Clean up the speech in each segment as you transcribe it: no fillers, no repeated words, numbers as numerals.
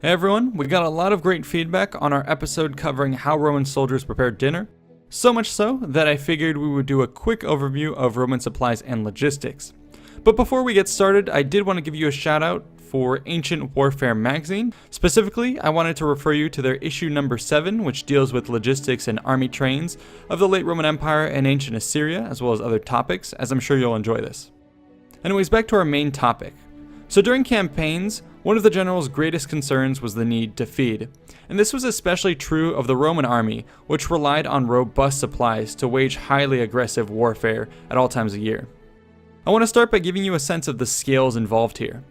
Hey everyone, we got a lot of great feedback on our episode covering how Roman soldiers prepared dinner. So much so that I figured we would do a quick overview of Roman supplies and logistics. But before we get started, I did want to give you a shout out for Ancient Warfare magazine. Specifically, I wanted to refer you to their issue number 7, which deals with logistics and army trains of the late Roman Empire and ancient Assyria, as well as other topics, as I'm sure you'll enjoy this. Anyways, back to our main topic. So during campaigns, one of the general's greatest concerns was the need to feed, and this was especially true of the Roman army, which relied on robust supplies to wage highly aggressive warfare at all times of year. I want to start by giving you a sense of the scales involved here.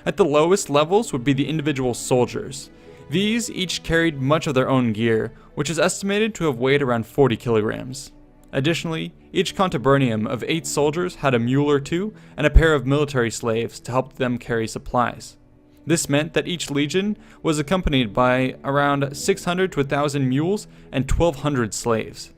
At the lowest levels would be the individual soldiers. These each carried much of their own gear, which is estimated to have weighed around 40 kilograms. Additionally, each contubernium of 8 soldiers had a mule or 2 and a pair of military slaves to help them carry supplies. This meant that each legion was accompanied by around 600 to 1,000 mules and 1,200 slaves.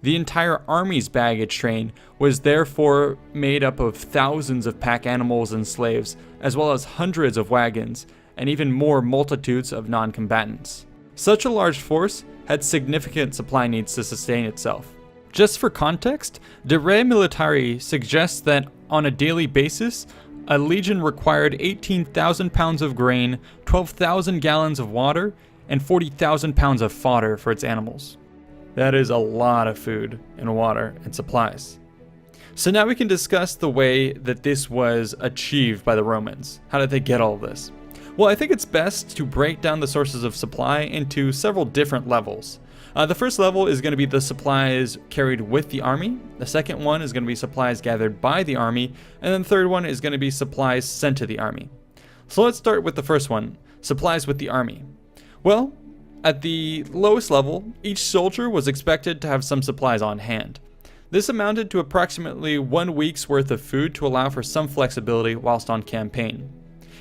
The entire army's baggage train was therefore made up of thousands of pack animals and slaves, as well as hundreds of wagons, and even more multitudes of non-combatants. Such a large force had significant supply needs to sustain itself. Just for context, De Re Militari suggests that on a daily basis, a legion required 18,000 pounds of grain, 12,000 gallons of water, and 40,000 pounds of fodder for its animals. That is a lot of food and water and supplies. So now we can discuss the way that this was achieved by the Romans. How did they get all of this? Well, I think it's best to break down the sources of supply into several different levels. The first level is going to be the supplies carried with the army. The second one is going to be supplies gathered by the army. And then the third one is going to be supplies sent to the army. So let's start with the first one, supplies with the army. Well, at the lowest level, each soldier was expected to have some supplies on hand. This amounted to approximately 1 week's worth of food to allow for some flexibility whilst on campaign.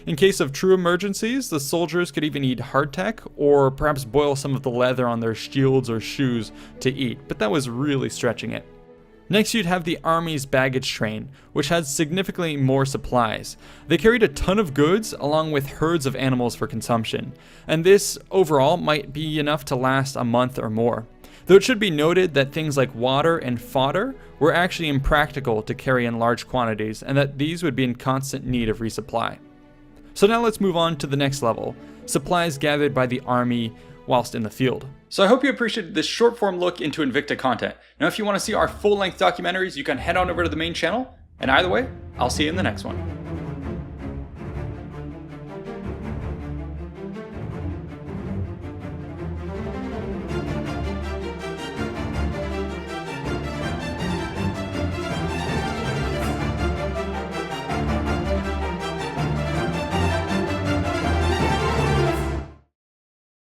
In case of true emergencies, the soldiers could even eat hardtack or perhaps boil some of the leather on their shields or shoes to eat, but that was really stretching it. Next, you'd have the army's baggage train, which had significantly more supplies. They carried a ton of goods along with herds of animals for consumption, and this overall might be enough to last a month or more. Though it should be noted that things like water and fodder were actually impractical to carry in large quantities, and that these would be in constant need of resupply. So now let's move on to the next level, supplies gathered by the army whilst in the field. So I hope you appreciated this short form look into Invicta content. Now if you want to see our full length documentaries, you can head on over to the main channel, and either way, I'll see you in the next one.